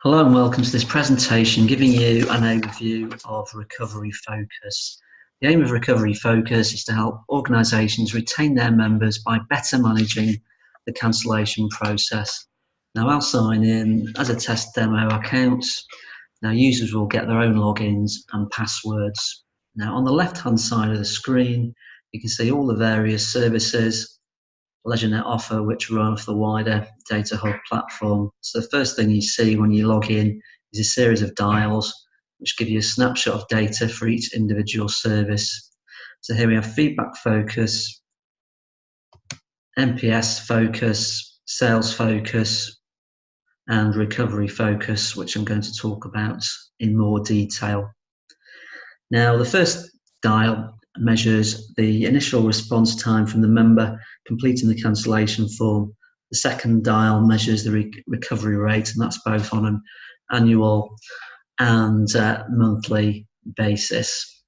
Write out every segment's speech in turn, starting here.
Hello and welcome to this presentation giving you an overview of Recovery Focus. The aim of Recovery Focus is to help organisations retain their members by better managing the cancellation process. Now I'll sign in as a test demo account. Now users will get their own logins and passwords. Now on the left hand side of the screen you can see all the various services LeisureNet offer, which run off the wider Data Hub platform. So the first thing you see when you log in is a series of dials which give you a snapshot of data for each individual service. So here we have Feedback Focus, NPS Focus, Sales Focus, and Recovery Focus, which I'm going to talk about in more detail. Now the first dial measures the initial response time from the member completing the cancellation form. The second dial measures the recovery rate, and that's both on an annual and monthly basis.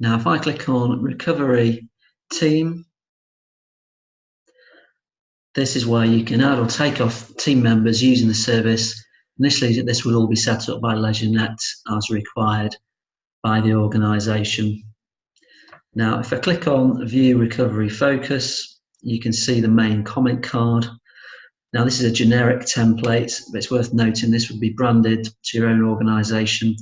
Now if I click on Recovery Team, this is where you can add or take off team members using the service. Initially, this would all be set up by LeisureNet as required by the organisation. Now, if I click on View Recovery Focus, you can see the main comment card. Now, this is a generic template, but it's worth noting this would be branded to your own organisation,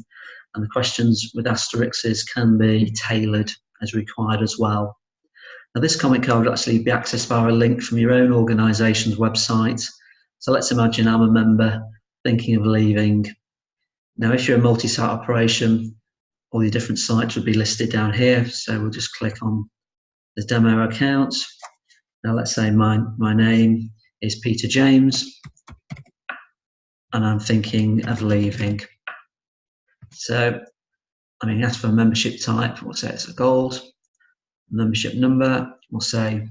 and the questions with asterisks can be tailored as required as well. Now, this comment card would actually be accessed via a link from your own organisation's website. So let's imagine I'm a member thinking of leaving. Now, if you're a multi-site operation, all your different sites would be listed down here. So we'll just click on the demo account. Now, let's say my name is Peter James, and I'm thinking of leaving. So, ask for a membership type. We'll say it's a gold. Membership number, we'll say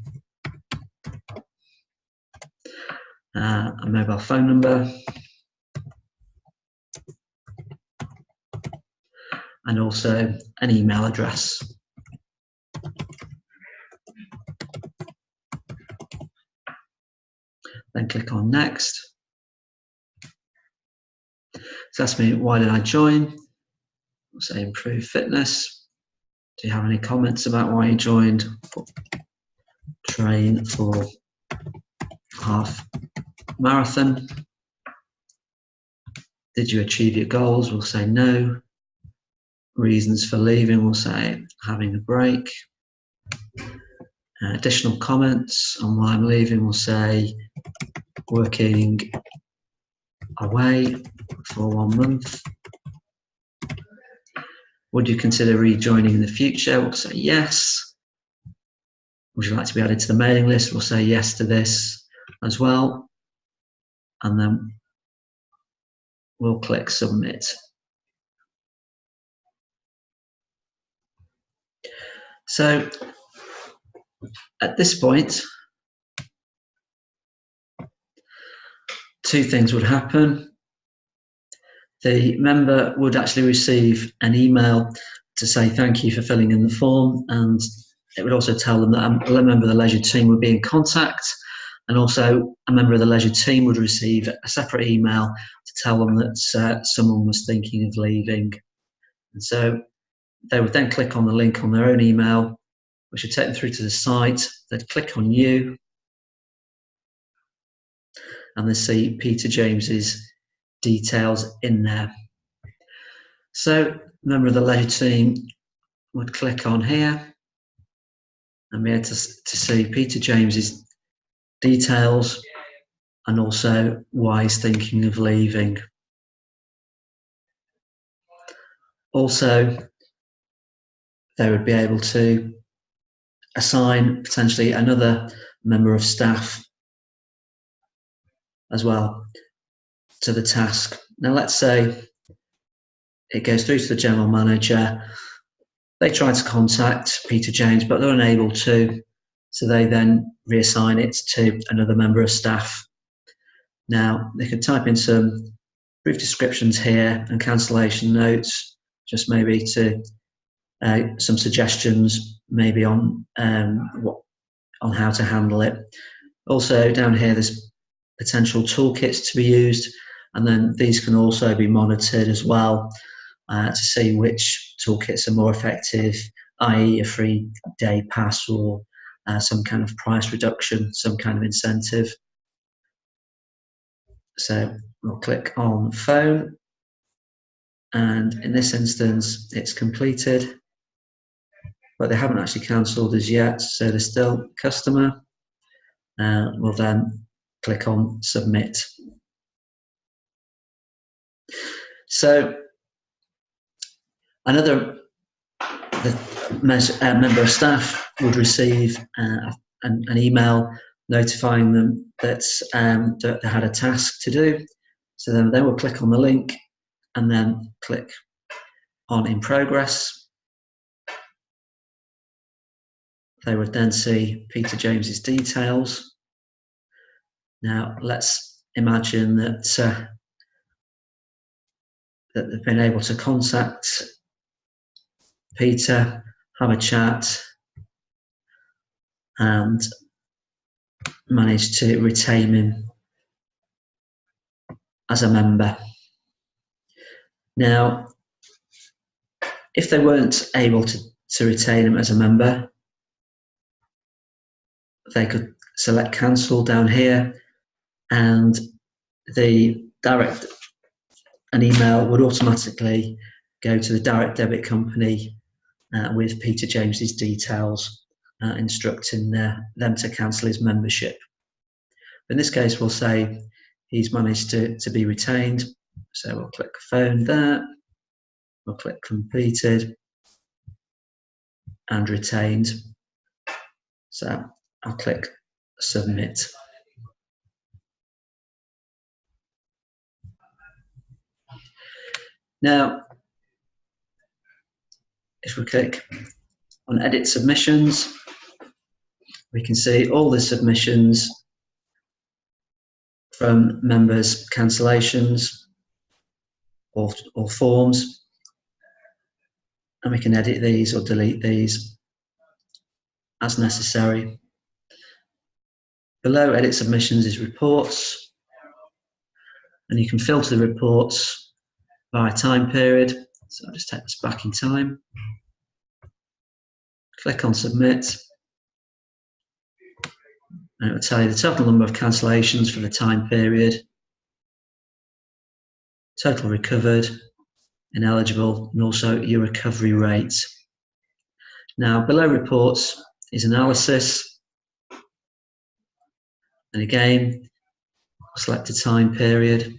a mobile phone number. And also an email address. Then click on Next. So ask me, why did I join? We'll say improve fitness. Do you have any comments about why you joined? Train for half marathon. Did you achieve your goals? We'll say no. Reasons for leaving, we'll say having a break. Additional comments on why I'm leaving, we'll say working away for 1 month. Would you consider rejoining in the future? We'll say yes. Would you like to be added to the mailing list? We'll say yes to this as well. And then we'll click submit. So at this point, two things would happen. The member would actually receive an email to say thank you for filling in the form, and it would also tell them that a member of the Leisure team would be in contact, and also a member of the Leisure team would receive a separate email to tell them that someone was thinking of leaving. And so they would then click on the link on their own email, which would take them through to the site. They'd click on New, and they see Peter James's details in there. So a member of the Leisure team would click on here and be able to see Peter James's details and also why he's thinking of leaving. Also, they would be able to assign potentially another member of staff as well to the task. Now let's say it goes through to the general manager. They try to contact Peter James, but they're unable to, so they then reassign it to another member of staff. Now they can type in some brief descriptions here and cancellation notes, just maybe to some suggestions maybe on how to handle it. Also down here there's potential toolkits to be used, and then these can also be monitored as well to see which toolkits are more effective, i.e. a 3-day pass or some kind of price reduction, some kind of incentive. So we'll click on phone, and in this instance it's completed, but they haven't actually cancelled as yet, so they're still customer. We'll then click on submit. So the member of staff would receive an email notifying them that they had a task to do. So then they will click on the link and then click on in progress. They would then see Peter James's details. Now let's imagine that that they've been able to contact Peter, have a chat, and manage to retain him as a member. Now, if they weren't able to retain him as a member, they could select cancel down here, and an email would automatically go to the direct debit company with Peter James's details, instructing them to cancel his membership. In this case, we'll say he's managed to be retained. So we'll click phone there, we'll click completed and retained. So I'll click submit. Now, if we click on edit submissions, we can see all the submissions from members' cancellations or forms, and we can edit these or delete these as necessary. Below edit submissions is reports, and you can filter the reports by time period. So I'll just take this back in time. Click on submit, and it will tell you the total number of cancellations for the time period, total recovered, ineligible, and also your recovery rate. Now, below reports is analysis, and again, select a time period,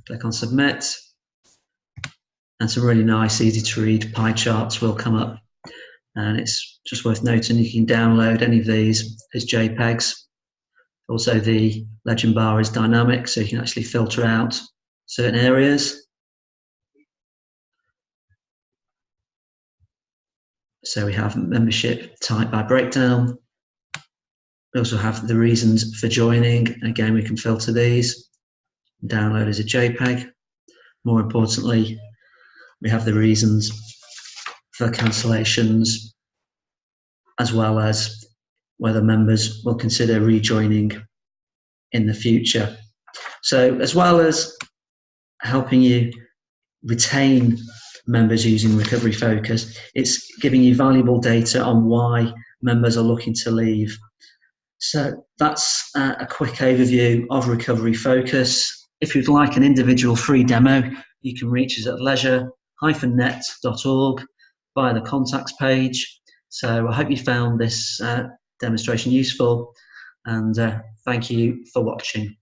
click on submit, and some really nice, easy to read pie charts will come up. And it's just worth noting you can download any of these as JPEGs. Also, the legend bar is dynamic, so you can actually filter out certain areas. So we have membership type by breakdown. We also have the reasons for joining. Again, we can filter these, download as a JPEG. More importantly, we have the reasons for cancellations, as well as whether members will consider rejoining in the future. So, as well as helping you retain members using Recovery Focus, it's giving you valuable data on why members are looking to leave. So that's a quick overview of Recovery Focus. If you'd like an individual free demo, you can reach us at leisure-net.org via the contacts page. So I hope you found this demonstration useful, and thank you for watching.